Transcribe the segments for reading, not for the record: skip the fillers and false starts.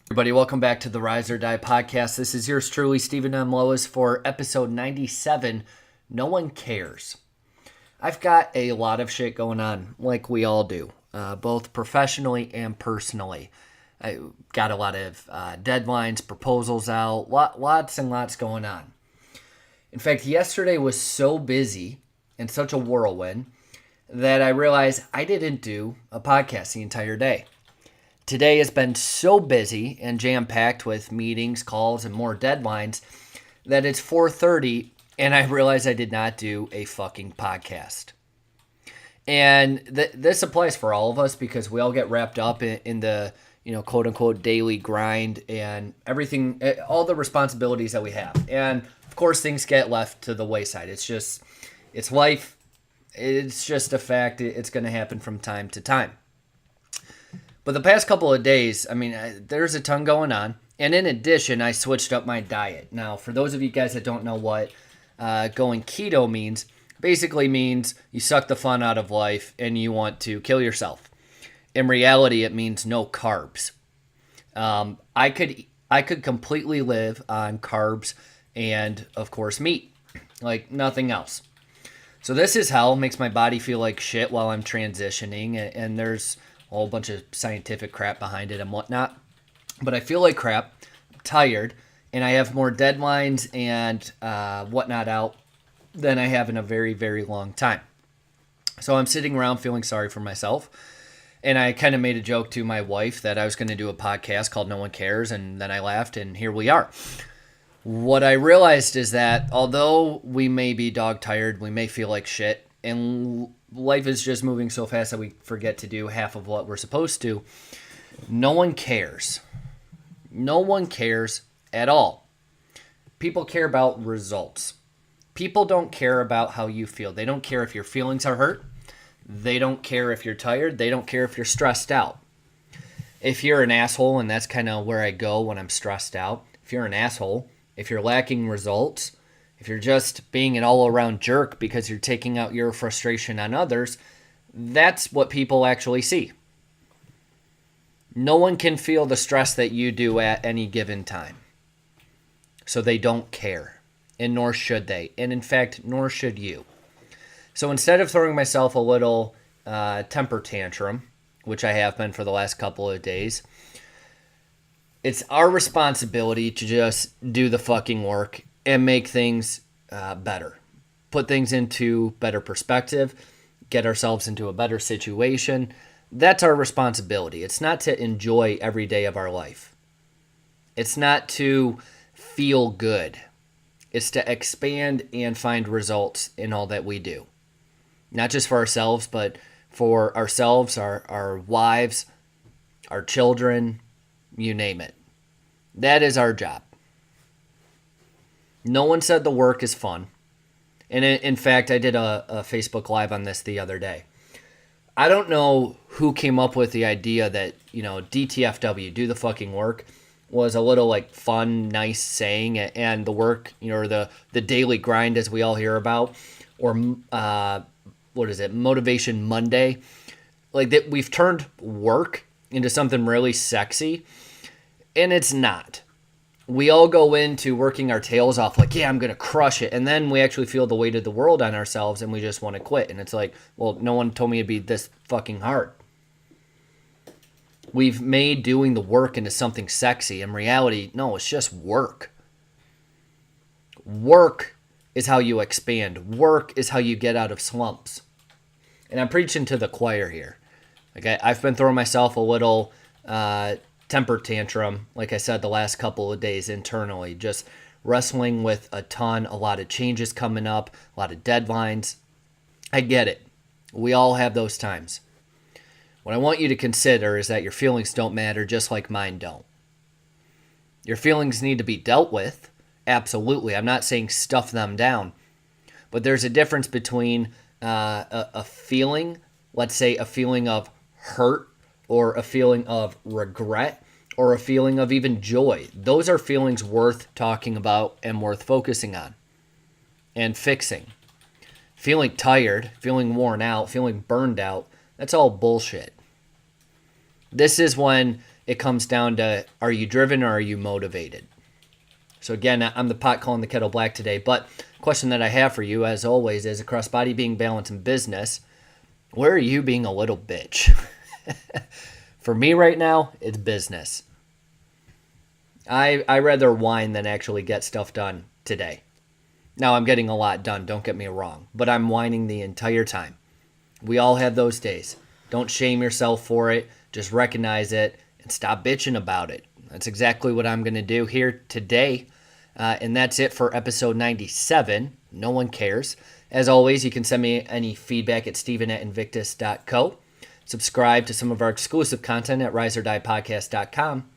Everybody, welcome back to the Rise or Die podcast. This is yours truly, Stephen M. Lowisz, for episode 97, No One Cares. I've got a lot of shit going on, like we all do, both professionally and personally. I got a lot of deadlines, proposals out, lots and lots going on. In fact, yesterday was so busy and such a whirlwind that I realized I didn't do a podcast the entire day. Today has been so busy and jam-packed with meetings, calls, and more deadlines that it's 4:30 and I realized I did not do a fucking podcast. And this applies for all of us because we all get wrapped up in the, quote-unquote daily grind and everything, all the responsibilities that we have. And, of course, things get left to the wayside. It's life. It's just a fact. It's going to happen from time to time. But the past couple of days, there's a ton going on. And in addition, I switched up my diet. Now, for those of you guys that don't know what going keto means, basically means you suck the fun out of life and you want to kill yourself. In reality, it means no carbs. I could completely live on carbs and, of course, meat, like nothing else. So this is hell. Makes my body feel like shit while I'm transitioning, and there's a whole bunch of scientific crap behind it and whatnot. But I feel like crap, I'm tired, and I have more deadlines and whatnot out than I have in a very, very long time. So I'm sitting around feeling sorry for myself. And I kind of made a joke to my wife that I was going to do a podcast called No One Cares, and then I laughed, and here we are. What I realized is that although we may be dog tired, we may feel like shit, and life is just moving so fast that we forget to do half of what we're supposed to, no one cares. No one cares at all. People care about results. People don't care about how you feel. They don't care if your feelings are hurt. They don't care if you're tired. They don't care if you're stressed out. If you're an asshole, and that's kind of where I go when I'm stressed out, if you're an asshole, if you're lacking results, if you're just being an all-around jerk because you're taking out your frustration on others, that's what people actually see. No one can feel the stress that you do at any given time. So they don't care, and nor should they. And in fact, nor should you. So instead of throwing myself a little temper tantrum, which I have been for the last couple of days, it's our responsibility to just do the fucking work and make things better. Put things into better perspective, get ourselves into a better situation. That's our responsibility. It's not to enjoy every day of our life. It's not to feel good. It's to expand and find results in all that we do. Not just for ourselves, but for ourselves, our wives, our children, you name it. That is our job. No one said the work is fun. And in fact, I did a Facebook Live on this the other day. I don't know who came up with the idea that, DTFW, do the fucking work, was a little like fun, nice saying, and the work, or the daily grind as we all hear about, or Motivation Monday. Like that, we've turned work into something really sexy, and it's not. We all go into working our tails off like, yeah, I'm going to crush it. And then we actually feel the weight of the world on ourselves and we just want to quit. And it's like, well, no one told me it'd be this fucking hard. We've made doing the work into something sexy. In reality, no, it's just work. Work is how you expand. Work is how you get out of slumps. And I'm preaching to the choir here. Okay, I've been throwing myself a little temper tantrum, like I said, the last couple of days internally, just wrestling with a lot of changes coming up, a lot of deadlines. I get it. We all have those times. What I want you to consider is that your feelings don't matter, just like mine don't. Your feelings need to be dealt with. Absolutely. I'm not saying stuff them down. But there's a difference between a feeling, let's say a feeling of hurt, or a feeling of regret, or a feeling of even joy. Those are feelings worth talking about and worth focusing on and fixing. Feeling tired, feeling worn out, feeling burned out, that's all bullshit. This is when it comes down to, are you driven or are you motivated? So again, I'm the pot calling the kettle black today, but question that I have for you, as always, is across body, being, balance, and business, where are you being a little bitch? For me right now, it's business. I rather whine than actually get stuff done today. Now, I'm getting a lot done, don't get me wrong, but I'm whining the entire time. We all have those days. Don't shame yourself for it. Just recognize it and stop bitching about it. That's exactly what I'm going to do here today. And that's it for episode 97. No one cares. As always, you can send me any feedback at steven@invictus.co. Subscribe to some of our exclusive content at riseordiepodcast.com.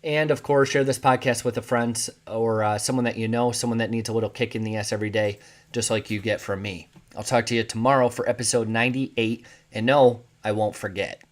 And, of course, share this podcast with a friend or someone that you know, someone that needs a little kick in the ass every day, just like you get from me. I'll talk to you tomorrow for episode 98. And no, I won't forget.